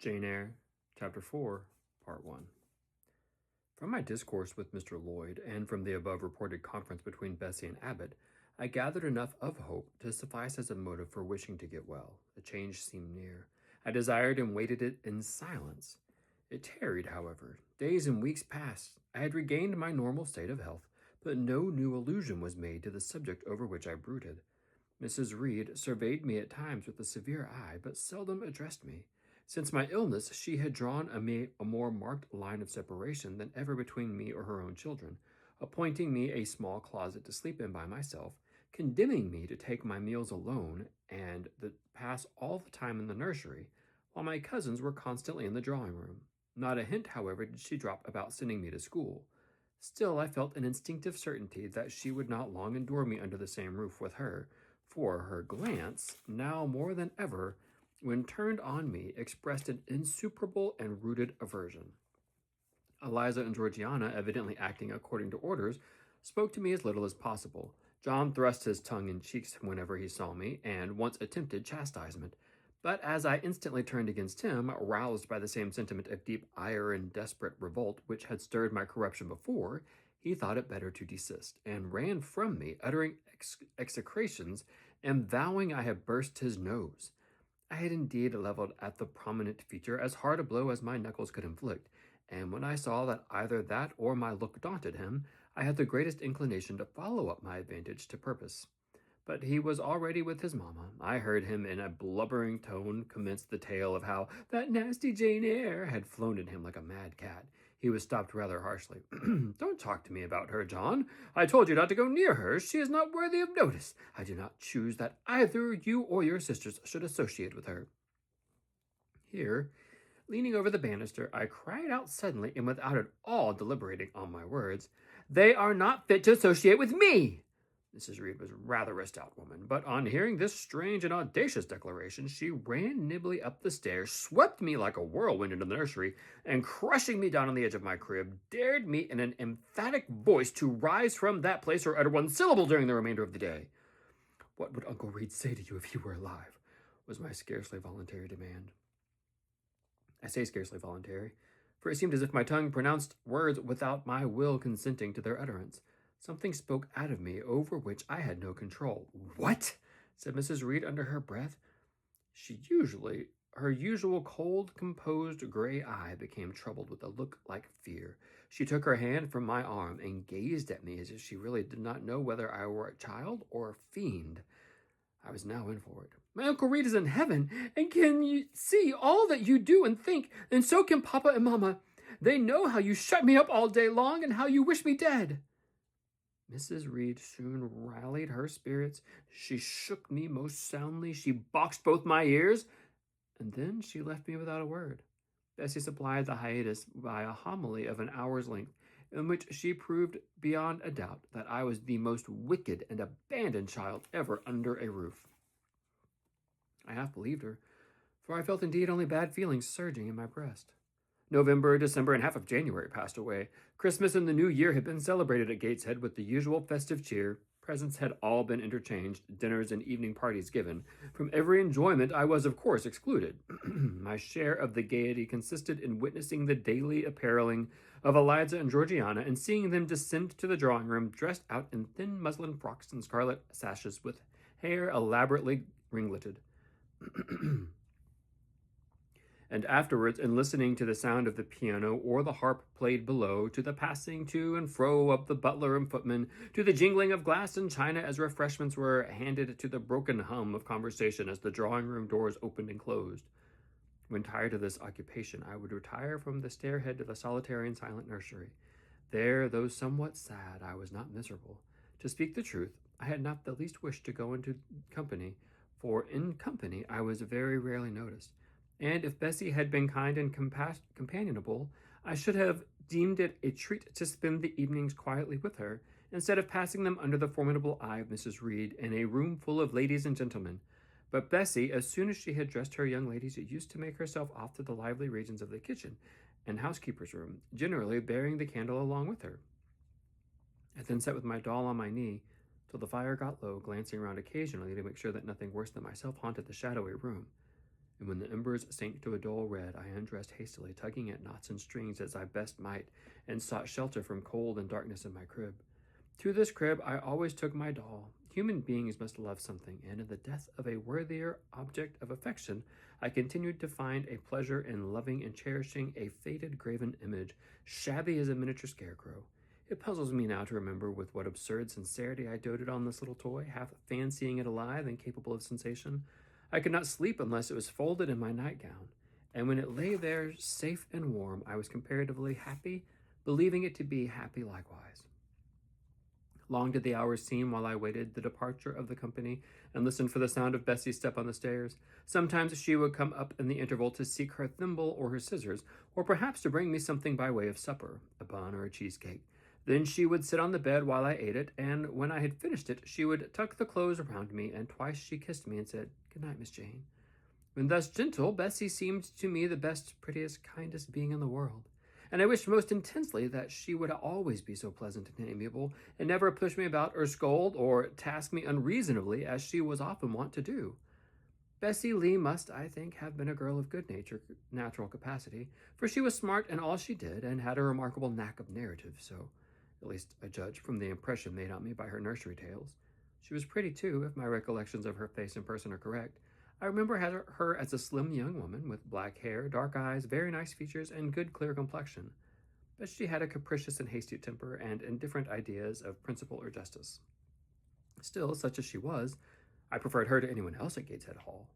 Eyre, Chapter 4, Part 1. From my discourse with Mr. Lloyd, and from the above reported conference between Bessie and Abbot, I gathered enough of hope to suffice as a motive for wishing to get well. A change seemed near. I desired and waited it in silence. It tarried, however. Days and weeks passed. I had regained my normal state of health, but no new allusion was made to the subject over which I brooded. Mrs. Reed surveyed me at times with a severe eye, but seldom addressed me. Since my illness, she had drawn a more marked line of separation than ever between me or her own children, appointing me a small closet to sleep in by myself, condemning me to take my meals alone and to pass all the time in the nursery, while my cousins were constantly in the drawing room. Not a hint, however, did she drop about sending me to school. Still, I felt an instinctive certainty that she would not long endure me under the same roof with her, for her glance, now more than ever, when turned on me, expressed an insuperable and rooted aversion. Eliza and Georgiana, evidently acting according to orders, spoke to me as little as possible. John thrust his tongue in cheeks whenever he saw me, and once attempted chastisement. But as I instantly turned against him, roused by the same sentiment of deep ire and desperate revolt which had stirred my corruption before, he thought it better to desist, and ran from me, uttering execrations and vowing I had burst his nose. I had indeed leveled at the prominent feature as hard a blow as my knuckles could inflict, and when I saw that either that or my look daunted him, I had the greatest inclination to follow up my advantage to purpose. But he was already with his mamma. I heard him in a blubbering tone commence the tale of how that nasty Jane Eyre had flown at him like a mad cat. He was stopped rather harshly. "Don't talk to me about her, John. I told you not to go near her. She is not worthy of notice. I do not choose that either you or your sisters should associate with her." Here, leaning over the banister, I cried out suddenly and without at all deliberating on my words, "They are not fit to associate with me!" Mrs. Reed was rather a stout woman, but on hearing this strange and audacious declaration, she ran nimbly up the stairs, swept me like a whirlwind into the nursery, and crushing me down on the edge of my crib, dared me in an emphatic voice to rise from that place or utter one syllable during the remainder of the day. "What would Uncle Reed say to you if he were alive?" was my scarcely voluntary demand. I say scarcely voluntary, for it seemed as if my tongue pronounced words without my will consenting to their utterance. Something spoke out of me over which I had no control. "What?" said Mrs. Reed under her breath. Her usual cold, composed gray eye became troubled with a look like fear. She took her hand from my arm and gazed at me as if she really did not know whether I were a child or a fiend. I was now in for it. "My Uncle Reed is in heaven, and can you see all that you do and think, and so can Papa and Mamma. They know how you shut me up all day long, and how you wish me dead." Mrs. Reed soon rallied her spirits. She shook me most soundly. She boxed both my ears, and then she left me without a word. Bessie supplied the hiatus by a homily of an hour's length, in which she proved beyond a doubt that I was the most wicked and abandoned child ever under a roof. I half believed her, for I felt indeed only bad feelings surging in my breast. November, December, and half of January passed away. Christmas and the New Year had been celebrated at Gateshead with the usual festive cheer. Presents had all been interchanged, dinners and evening parties given. From every enjoyment I was, of course, excluded. My share of the gaiety consisted in witnessing the daily appareling of Eliza and Georgiana, and seeing them descend to the drawing-room dressed out in thin muslin frocks and scarlet sashes, with hair elaborately ringleted. And afterwards, in listening to the sound of the piano or the harp played below, to the passing to and fro of the butler and footman, to the jingling of glass and china as refreshments were handed, to the broken hum of conversation as the drawing-room doors opened and closed. When tired of this occupation, I would retire from the stairhead to the solitary and silent nursery. There, though somewhat sad, I was not miserable. To speak the truth, I had not the least wish to go into company, for in company I was very rarely noticed. And if Bessie had been kind and companionable, I should have deemed it a treat to spend the evenings quietly with her, instead of passing them under the formidable eye of Mrs. Reed in a room full of ladies and gentlemen. But Bessie, as soon as she had dressed her young ladies, used to make herself off to the lively regions of the kitchen and housekeeper's room, generally bearing the candle along with her. I then sat with my doll on my knee till the fire got low, glancing round occasionally to make sure that nothing worse than myself haunted the shadowy room. and when the embers sank to a dull red, I undressed hastily, tugging at knots and strings as I best might, and sought shelter from cold and darkness in my crib. To this crib I always took my doll. Human beings must love something, and in the death of a worthier object of affection, I continued to find a pleasure in loving and cherishing a faded graven image, shabby as a miniature scarecrow. It puzzles me now to remember with what absurd sincerity I doted on this little toy, half fancying it alive and capable of sensation. I could not sleep unless it was folded in my nightgown, and when it lay there safe and warm, I was comparatively happy, believing it to be happy likewise. Long did the hours seem while I waited the departure of the company and listened for the sound of Bessie's step on the stairs. Sometimes she would come up in the interval to seek her thimble or her scissors, or perhaps to bring me something by way of supper, a bun or a cheesecake. Then she would sit on the bed while I ate it, and when I had finished it, she would tuck the clothes around me, and twice she kissed me and said, "Good night, Miss Jane." When thus gentle, Bessie seemed to me the best, prettiest, kindest being in the world, and I wished most intensely that she would always be so pleasant and amiable, and never push me about or scold or task me unreasonably, as she was often wont to do. Bessie Lee must, I think, have been a girl of good nature, natural capacity, for she was smart in all she did, and had a remarkable knack of narrative, so at least I judge from the impression made on me by her nursery tales. She was pretty, too, if my recollections of her face and person are correct. I remember her as a slim young woman with black hair, dark eyes, very nice features, and good clear complexion. But she had a capricious and hasty temper, and indifferent ideas of principle or justice. Still, such as she was, I preferred her to anyone else at Gateshead Hall.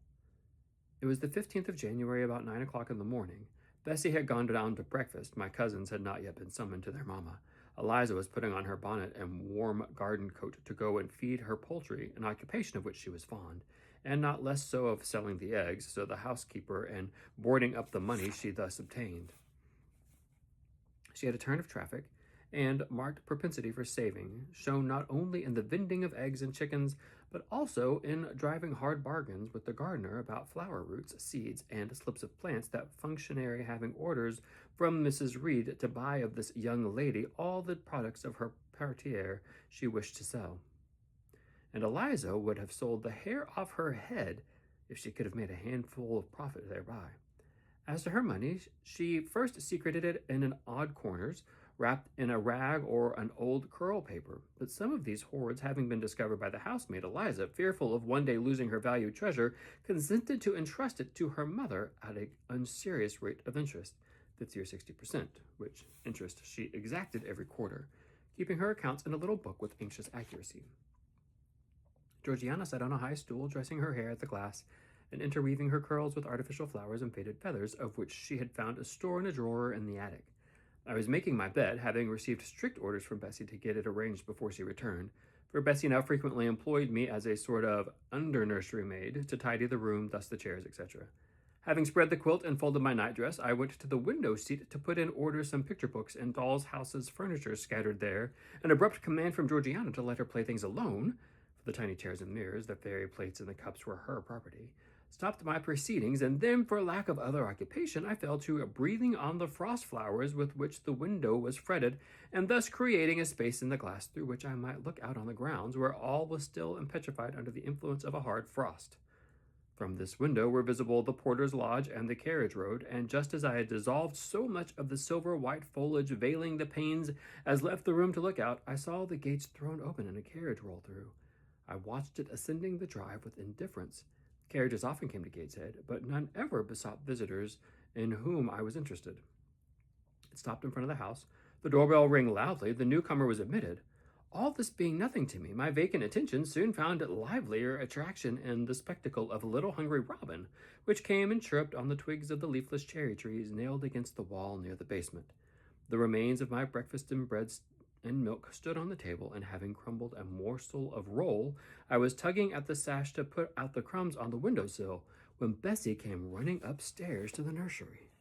It was the 15th of January, about 9 o'clock in the morning. Bessie had gone down to breakfast. My cousins had not yet been summoned to their mamma. Eliza was putting on her bonnet and warm garden coat to go and feed her poultry, an occupation of which she was fond, and not less so of selling the eggs, so the housekeeper, and boarding up the money she thus obtained. She had a turn of traffic and marked propensity for saving, shown not only in the vending of eggs and chickens, but also in driving hard bargains with the gardener about flower roots, seeds, and slips of plants, that functionary having orders from Mrs. Reed to buy of this young lady all the products of her parterre she wished to sell. And Eliza would have sold the hair off her head if she could have made a handful of profit thereby. As to her money, she first secreted it in an odd corners, wrapped in a rag or an old curl paper. But some of these hoards having been discovered by the housemaid, Eliza, fearful of one day losing her valued treasure, consented to entrust it to her mother at an unserious rate of interest, 50 or 60%, which interest she exacted every quarter, keeping her accounts in a little book with anxious accuracy. Georgiana sat on a high stool, dressing her hair at the glass, and interweaving her curls with artificial flowers and faded feathers, of which she had found a store in a drawer in the attic. I was making my bed, having received strict orders from Bessie to get it arranged before she returned, for Bessie now frequently employed me as a sort of under-nursery maid to tidy the room, dust the chairs, etc. Having spread the quilt and folded my nightdress, I went to the window seat to put in order some picture books and dolls' houses furniture scattered there, an abrupt command from Georgiana to let her playthings alone, for the tiny chairs and mirrors, the fairy plates and the cups were her property, stopped my proceedings, and then, for lack of other occupation, I fell to breathing on the frost flowers with which the window was fretted, and thus creating a space in the glass through which I might look out on the grounds, where all was still and petrified under the influence of a hard frost. From this window were visible the porter's lodge and the carriage road, and just as I had dissolved so much of the silver-white foliage veiling the panes as left the room to look out, I saw the gates thrown open and a carriage roll through. I watched it ascending the drive with indifference. Carriages often came to Gateshead, but none ever besought visitors in whom I was interested. It stopped in front of the house. The doorbell rang loudly. The newcomer was admitted. All this being nothing to me, my vacant attention soon found livelier attraction in the spectacle of a little hungry robin, which came and chirruped on the twigs of the leafless cherry trees nailed against the wall near the basement. The remains of my breakfast and bread and milk stood on the table, and having crumbled a morsel of roll, I was tugging at the sash to put out the crumbs on the windowsill, when Bessie came running upstairs to the nursery.